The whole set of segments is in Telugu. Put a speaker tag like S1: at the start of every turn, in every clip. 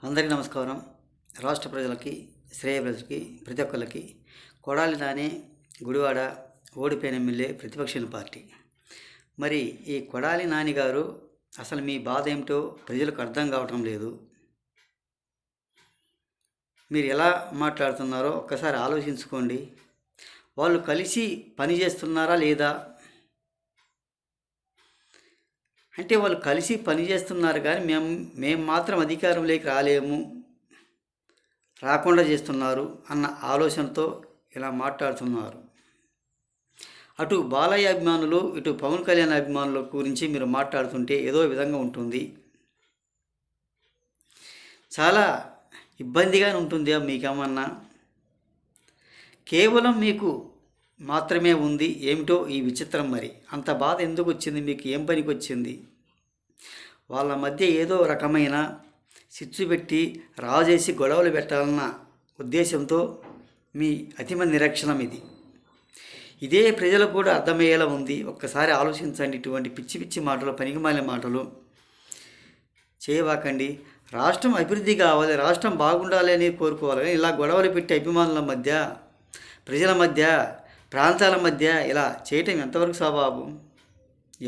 S1: అందరికీ నమస్కారం. రాష్ట్ర ప్రజలకి, శ్రేయ ప్రజలకి, ప్రతి ఒక్కళ్ళకి కొడాలి నాని గుడివాడ ఓడిపోయిన ఎమ్మెల్యే ప్రతిపక్ష పార్టీ. మరి ఈ కొడాలి నాని గారు అసలు మీ బాధ ఏమిటో ప్రజలకు అర్థం కావటం లేదు. మీరు ఎలా మాట్లాడుతున్నారో ఒక్కసారి ఆలోచించుకోండి. వాళ్ళు కలిసి పని చేస్తున్నారా లేదా అంటే వాళ్ళు కలిసి పనిచేస్తున్నారు, కానీ మేము మాత్రం అధికారంలోకి రాలేము, రాకుండా చేస్తున్నారు అన్న ఆలోచనతో ఇలా మాట్లాడుతున్నారు. అటు బాలయ్య అభిమానులు, ఇటు పవన్ కళ్యాణ్ అభిమానుల గురించి మీరు మాట్లాడుతుంటే ఏదో విధంగా ఉంటుంది. చాలా ఇబ్బందిగానే ఉంటుంది. మీకేమన్నా కేవలం మీకు మాత్రమే ఉంది ఏమిటో ఈ విచిత్రం. మరి అంత బాధ ఎందుకు వచ్చింది మీకు? ఏం పనికి వచ్చింది? వాళ్ళ మధ్య ఏదో రకమైన చిచ్చు పెట్టి రాజేసి గొడవలు పెట్టాలన్న ఉద్దేశంతో మీ అతిమంది నిరీక్షణం ఇది. ఇదే ప్రజలకు కూడా అర్థమయ్యేలా ఉంది. ఒక్కసారి ఆలోచించండి. ఇటువంటి పిచ్చి పిచ్చి మాటలు, పనికిమాలిన మాటలు చేయవాకండి. రాష్ట్రం అభివృద్ధి కావాలి, రాష్ట్రం బాగుండాలి అని కోరుకోవాలి. కానీ ఇలా గొడవలు పెట్టి అభిమానుల మధ్య, ప్రజల మధ్య, ప్రాంతాల మధ్య ఇలా చేయటం ఎంతవరకు స్వభావం?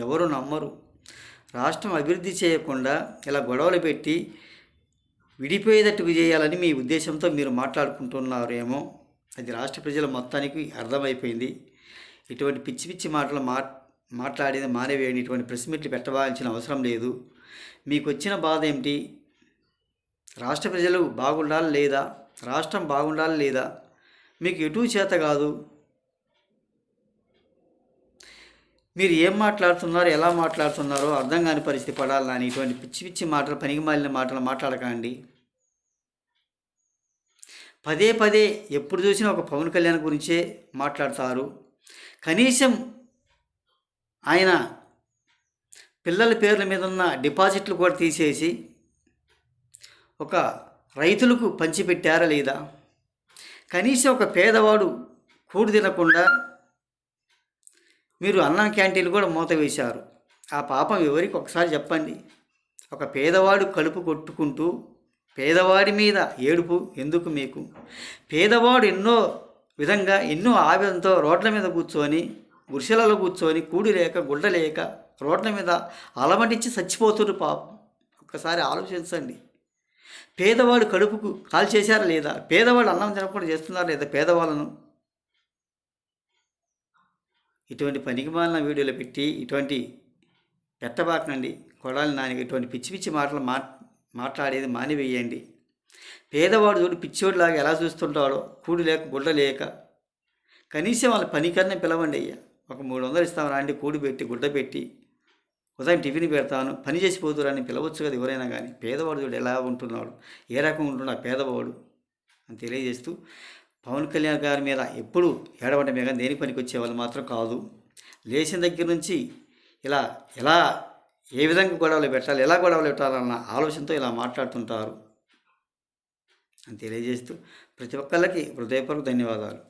S1: ఎవరు నమ్మరు. రాష్ట్రం అభివృద్ధి చేయకుండా ఇలా గొడవలు పెట్టి విడిపోయేటట్టుకు చేయాలని మీ ఉద్దేశంతో మీరు మాట్లాడుకుంటున్నారేమో. అది రాష్ట్ర ప్రజల మొత్తానికి అర్థమైపోయింది. ఇటువంటి పిచ్చి పిచ్చి మాటలు మాట్లాడేది మానేవేయండి. ఇటువంటి ప్రెస్ మీట్లు పెట్టవలసిన అవసరం లేదు. మీకు వచ్చిన బాధ ఏమిటి? రాష్ట్ర ప్రజలు బాగుండాలి లేదా? రాష్ట్రం బాగుండాలి లేదా? మీకు ఎటూ చేత కాదు. మీరు ఏం మాట్లాడుతున్నారో, ఎలా మాట్లాడుతున్నారో అర్థం కాని పరిస్థితి పడాలని ఇటువంటి పిచ్చి పిచ్చి మాటలు, పనికిమాలిన మాటలు మాట్లాడకండి. పదే పదే ఎప్పుడు చూసినా ఒక పవన్ కళ్యాణ్ గురించే మాట్లాడతారు. కనీసం ఆయన పిల్లల పేర్ల మీద ఉన్న డిపాజిట్లు కూడా తీసేసి ఒక రైతులకు పంచిపెట్టారా లేదా? కనీసం ఒక పేదవాడు కూడు తినకుండా మీరు అన్నం క్యాంటీన్లు కూడా మూత వేశారు. ఆ పాపం ఎవరికి ఒకసారి చెప్పండి. ఒక పేదవాడు కడుపు కొట్టుకుంటూ పేదవాడి మీద ఏడుపు ఎందుకు మీకు? పేదవాడు ఎన్నో విధంగా ఎన్నో ఆవేదనతో రోడ్ల మీద కూర్చొని, గుడిసెలలో కూర్చొని, కూడి లేక గుడ్డ లేక రోడ్ల మీద అలమటించి చచ్చిపోతున్నారు పాపం. ఒక్కసారి ఆలోచించండి. పేదవాడు కడుపుకు కాల్ చేశారా లేదా? పేదవాడు అన్నం తినకుండా చేస్తున్నారా లేదా పేదవాళ్ళను? ఇటువంటి పనికిమాలిన వీడియోలు పెట్టి ఇటువంటి పెట్టబాకనండి. కొడాలి నాని ఇటువంటి పిచ్చి పిచ్చి మాటలు మాట్లాడేది మానివేయండి. పేదవాడు చూడు పిచ్చోడిలాగా ఎలా చూస్తుంటాడో, కూడి లేక గుడ్డ లేక. కనీసం వాళ్ళ పనికన్నా పిలవండి. అయ్యా, ఒక 300 ఇస్తాం రాండి, కూడి పెట్టి గుడ్డ పెట్టి ఉదయం టిఫిన్ పెడతాను, పని చేసిపోతురాని పిలవచ్చు కదా ఎవరైనా. కానీ పేదవాడు చూడు ఎలా ఉంటున్నాడు, ఏ రకంగా ఉంటున్నా పేదవాడు అని తెలియజేస్తూ, పవన్ కళ్యాణ్ గారి మీద ఎప్పుడు ఏడవటమే కానీ దేనికి పనికి వచ్చేవాళ్ళు మాత్రం కాదు. లేచిన దగ్గర నుంచి ఎలా ఏ విధంగా గొడవలు పెట్టాలి, ఎలా గొడవలు పెట్టాలన్న ఆలోచనతో ఇలా మాట్లాడుతుంటారు అని తెలియజేస్తూ ప్రతి ఒక్కళ్ళకి హృదయపూర్వక ధన్యవాదాలు.